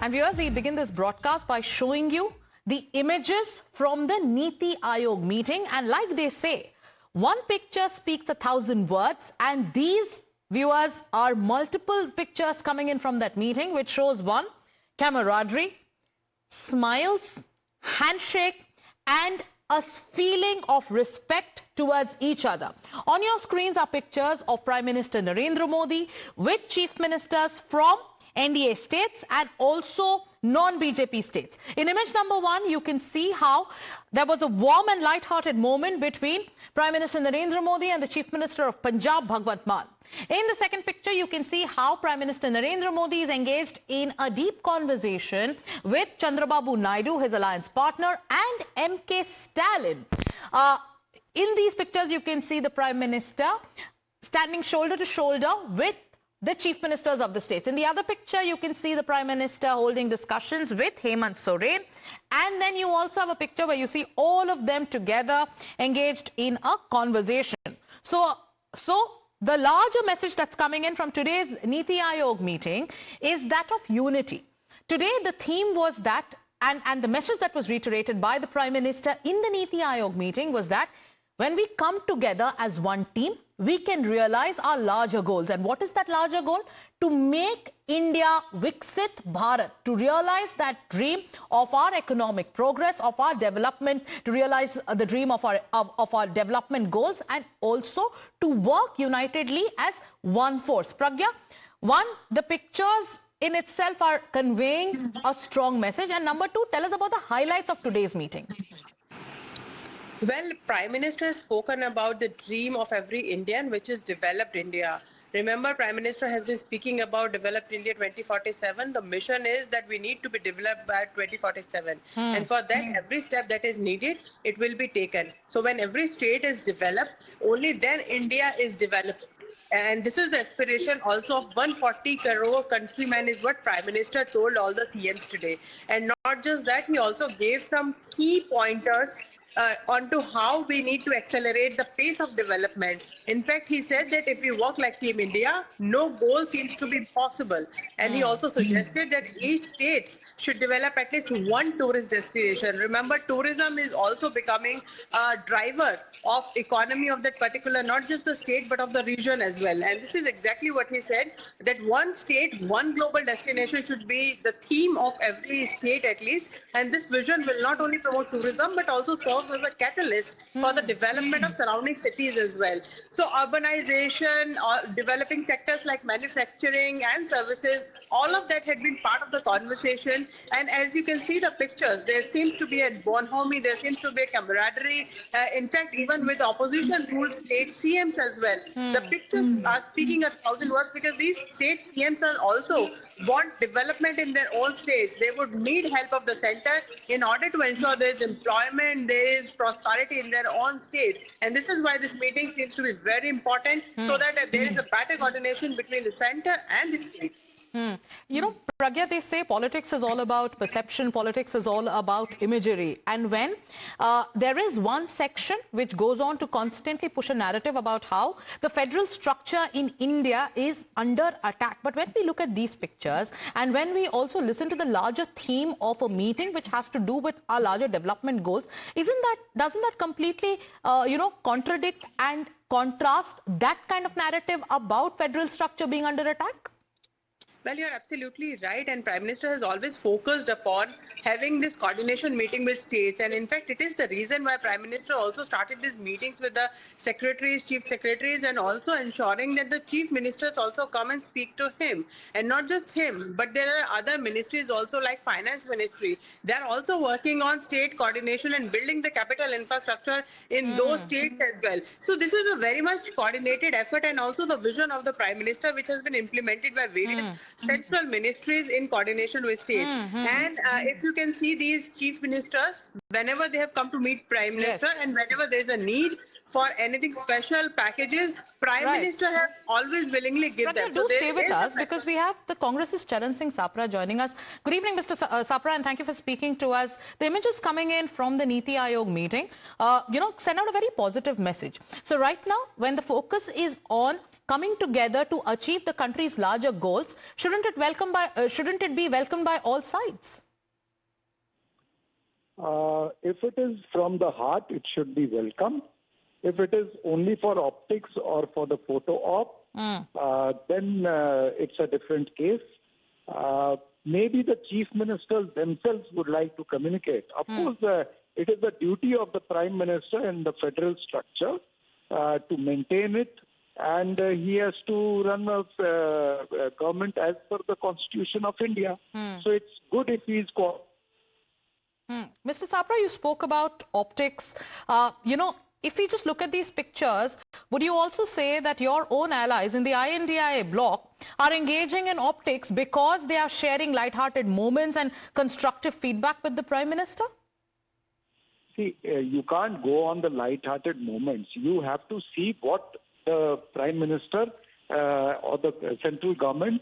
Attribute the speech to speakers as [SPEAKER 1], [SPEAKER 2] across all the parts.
[SPEAKER 1] And viewers, we begin this broadcast by showing you the images from the NITI Aayog meeting. And like they say, one picture speaks 1,000 words. And these, viewers, are multiple pictures coming in from that meeting, which shows one, camaraderie, smiles, handshake, and a feeling of respect towards each other. On your screens are pictures of Prime Minister Narendra Modi with chief ministers from NDA states and also non-BJP states. In image number 1, you can see how there was a warm and light-hearted moment between Prime Minister Narendra Modi and the Chief Minister of Punjab, Bhagwant Mann. In the second picture, you can see how Prime Minister Narendra Modi is engaged in a deep conversation with Chandrababu Naidu, his alliance partner, and MK Stalin. In these pictures, you can see the Prime Minister standing shoulder to shoulder with the chief ministers of the states. In the other picture, you can see the Prime Minister holding discussions with Hemant Soren. And then you also have a picture where you see all of them together engaged in a conversation. So the larger message that's coming in from today's NITI Aayog meeting is that of unity. Today, the theme was that, and the message that was reiterated by the Prime Minister in the NITI Aayog meeting was that when we come together as one team, we can realize our larger goals. And what is that larger goal? To make India Viksit Bharat, to realize that dream of our economic progress, of our development, to realize the dream of our development goals, and also to work unitedly as one force. Pragya, one, the pictures in itself are conveying a strong message. And number 2, tell us about the highlights of today's meeting.
[SPEAKER 2] Well, Prime Minister has spoken about the dream of every Indian, which is developed India. Remember, Prime Minister has been speaking about developed India 2047. The mission is that we need to be developed by 2047. And for that, every step that is needed, it will be taken. So when every state is developed, only then India is developed. And this is the aspiration also of 140 crore countrymen is what Prime Minister told all the CMs today. And not just that, he also gave some key pointers onto how we need to accelerate the pace of development. In fact, he said that if we work like Team India, no goal seems to be possible. And he also suggested that each state should develop at least one tourist destination. Remember, tourism is also becoming a driver of economy of that particular, not just the state, but of the region as well. And this is exactly what he said, that one state, one global destination should be the theme of every state at least. And this vision will not only promote tourism, but also serves as a catalyst for the development of surrounding cities as well. So urbanization, developing sectors like manufacturing and services, all of that had been part of the conversation. And as you can see the pictures, there seems to be a bonhomie, there seems to be a camaraderie. In fact, even with opposition ruled state CMs as well. The pictures are speaking 1,000 words because these state CMs are also want development in their own states. They would need help of the center in order to ensure there is employment, there is prosperity in their own state. And this is why this meeting seems to be very important, so that there is a better coordination between the center and the state.
[SPEAKER 1] You know, Pragya, they say politics is all about perception, politics is all about imagery. And when there is one section which goes on to constantly push a narrative about how the federal structure in India is under attack. But when we look at these pictures and when we also listen to the larger theme of a meeting which has to do with our larger development goals, doesn't that completely, contradict and contrast that kind of narrative about federal structure being under attack?
[SPEAKER 2] Well, you're absolutely right, and Prime Minister has always focused upon having this coordination meeting with states. And in fact, it is the reason why Prime Minister also started these meetings with the secretaries, chief secretaries, and also ensuring that the chief ministers also come and speak to him. And not just him, but there are other ministries also like Finance Ministry. They're also working on state coordination and building the capital infrastructure in those states as well. So this is a very much coordinated effort, and also the vision of the Prime Minister, which has been implemented by various central ministries in coordination with states. And if you can see these chief ministers, whenever they have come to meet Prime Minister and whenever there is a need for anything special packages, Prime Minister has always willingly given them.
[SPEAKER 1] So stay with us because we have the Congress's Charan Singh Sapra joining us. Good evening, Mr. Sapra, and thank you for speaking to us. The images coming in from the NITI Aayog meeting, send out a very positive message. So right now, when the focus is on coming together to achieve the country's larger goals, shouldn't it be welcomed by all sides?
[SPEAKER 3] If it is from the heart, it should be welcome. If it is only for optics or for the photo op, then it's a different case. Maybe the chief ministers themselves would like to communicate. Of course, it is the duty of the Prime Minister and the federal structure to maintain it, and he has to run a government as per the Constitution of India. So it's good if he is
[SPEAKER 1] Mr. Sapra, you spoke about optics. If we just look at these pictures, would you also say that your own allies in the INDIA bloc are engaging in optics because they are sharing light-hearted moments and constructive feedback with the Prime Minister?
[SPEAKER 3] See, you can't go on the light-hearted moments. You have to see what the Prime Minister or the central government,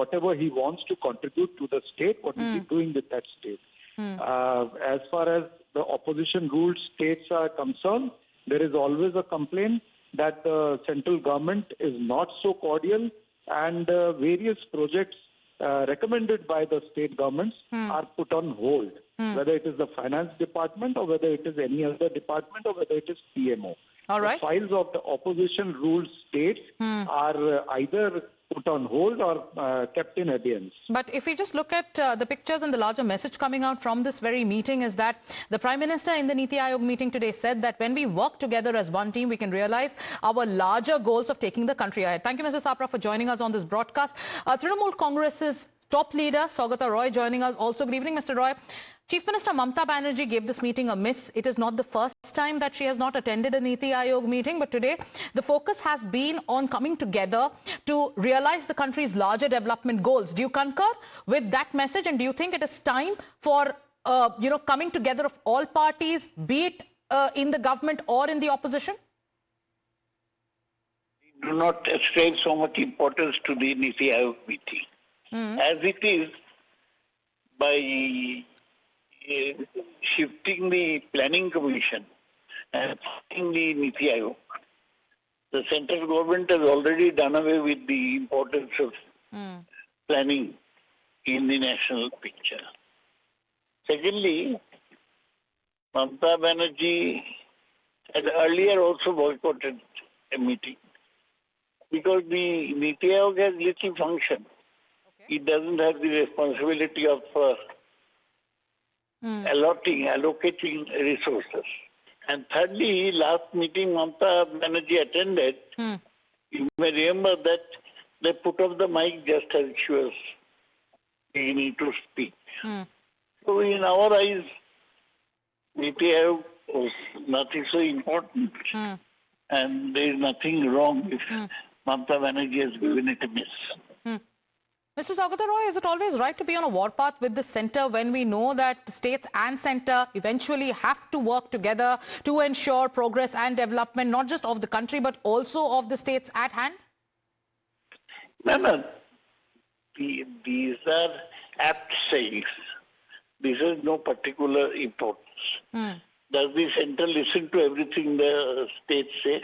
[SPEAKER 3] whatever he wants to contribute to the state, what is he doing with that state? As far as the opposition-ruled states are concerned, there is always a complaint that the central government is not so cordial, and various projects recommended by the state governments are put on hold, whether it is the finance department or whether it is any other department or whether it is PMO.
[SPEAKER 1] All right.
[SPEAKER 3] The files of the opposition-ruled states are either put on hold or kept in abeyance.
[SPEAKER 1] But if we just look at the pictures, and the larger message coming out from this very meeting is that the Prime Minister in the NITI Aayog meeting today said that when we work together as one team, we can realize our larger goals of taking the country ahead. Thank you, Mr. Sapra, for joining us on this broadcast. Trinamool Congress's top leader, Saugata Roy, joining us also. Good evening, Mr. Roy. Chief Minister Mamata Banerjee gave this meeting a miss. It is not the first time that she has not attended a NITI Aayog meeting, but today the focus has been on coming together to realize the country's larger development goals. Do you concur with that message, and do you think it is time for coming together of all parties, be it in the government or in the opposition?
[SPEAKER 4] Do not ascribe so much importance to the NITI Aayog meeting. As it is, by shifting the planning commission and putting the NITI Aayog, the central government has already done away with the importance of planning in the national picture. Secondly, Mamata Banerjee had earlier also boycotted a meeting because the NITI Aayog has little function. It doesn't have the responsibility of allocating resources. And thirdly, last meeting Mamata Banerjee attended, you may remember that they put off the mic just as she was beginning to speak. So in our eyes, NITI Aayog was nothing so important, and there is nothing wrong if Mamata Banerjee has given it a miss.
[SPEAKER 1] Mr. Saugata Roy, is it always right to be on a warpath with the centre when we know that states and centre eventually have to work together to ensure progress and development, not just of the country, but also of the states at hand?
[SPEAKER 4] No. These are apt sayings. This has no particular importance. Does the centre listen to everything the states say?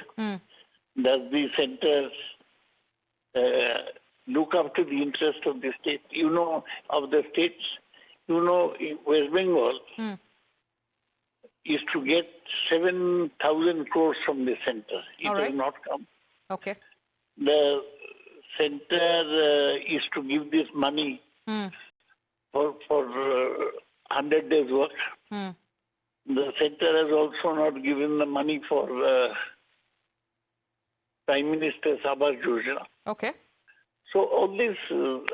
[SPEAKER 4] Does the centre look after the interest of the state, of the states? West Bengal is to get 7,000 crores from the centre. It has not come.
[SPEAKER 1] Okay.
[SPEAKER 4] The centre is to give this money for 100 days work. The centre has also not given the money for Prime Minister's Aabas Yojana.
[SPEAKER 1] Okay.
[SPEAKER 4] So all this,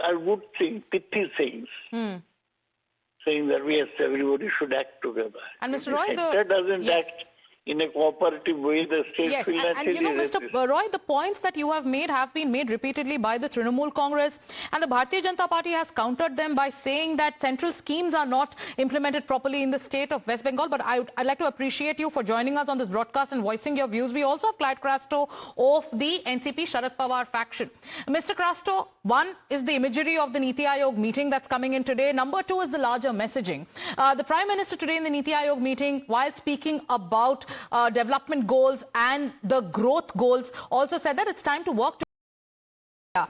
[SPEAKER 4] I would think, pithy sayings, saying that yes, everybody should act together.
[SPEAKER 1] And Mr. Roy,
[SPEAKER 4] the centre doesn't act in a cooperative way, the state will naturally
[SPEAKER 1] Mr. Roy, the points that you have been made repeatedly by the Trinamool Congress, and the Bharatiya Janata Party has countered them by saying that central schemes are not implemented properly in the state of West Bengal. But I'd like to appreciate you for joining us on this broadcast and voicing your views. We also have Clyde Crasto of the NCP Sharad Pawar faction. Mr. Crasto, one is the imagery of the NITI Aayog meeting that's coming in today. Number two is the larger messaging. The Prime Minister today in the NITI Aayog meeting, while speaking about development goals and the growth goals, also said that it's time to work together.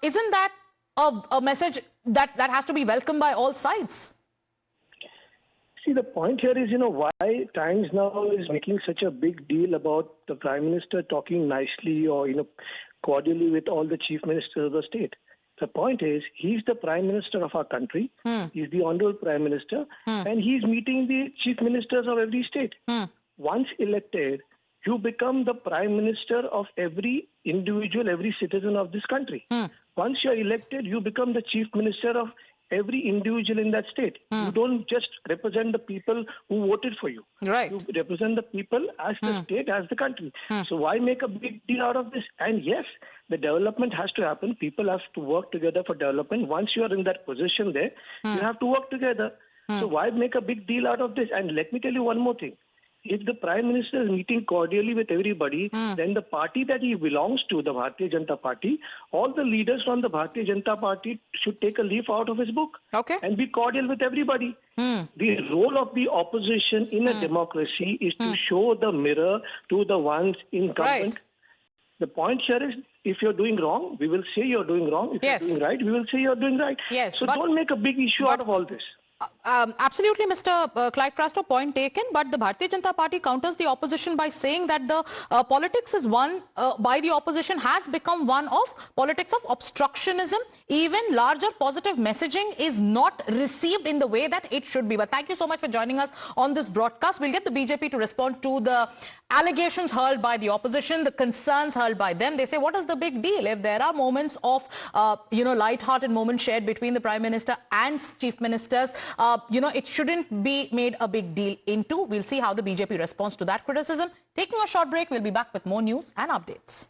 [SPEAKER 1] Isn't that a message that has to be welcomed by all sides?
[SPEAKER 5] See, the point here is, why Times now is making such a big deal about the Prime Minister talking nicely or, cordially with all the chief ministers of the state. The point is, he's the Prime Minister of our country. He's the Honorable Prime Minister, and he's meeting the chief ministers of every state. Once elected, you become the Prime Minister of every individual, every citizen of this country. Once you're elected, you become the Chief Minister of every individual in that state. You don't just represent the people who voted for you.
[SPEAKER 1] Right.
[SPEAKER 5] You represent the people as the state, as the country. So why make a big deal out of this? And yes, the development has to happen. People have to work together for development. Once you are in that position there, you have to work together. So why make a big deal out of this? And let me tell you one more thing. If the Prime Minister is meeting cordially with everybody, then the party that he belongs to, the Bharatiya Janata Party, all the leaders from the Bharatiya Janata Party should take a leaf out of his book and be cordial with everybody. The role of the opposition in a democracy is to show the mirror to the ones incumbent. The point here is, if you're doing wrong, we will say you're doing wrong. If you're doing right, we will say you're doing right. So don't make a big issue out of all this.
[SPEAKER 1] Absolutely, Mr. Clyde Prasto, point taken. But the Bharatiya Janata Party counters the opposition by saying that the politics is one by the opposition has become one of politics of obstructionism. Even larger positive messaging is not received in the way that it should be. But thank you so much for joining us on this broadcast. We'll get the BJP to respond to the allegations hurled by the opposition, the concerns hurled by them. They say, what is the big deal? If there are moments of, light-hearted moments shared between the Prime Minister and Chief Ministers, it shouldn't be made a big deal into. We'll see how the BJP responds to that criticism. Taking a short break, we'll be back with more news and updates.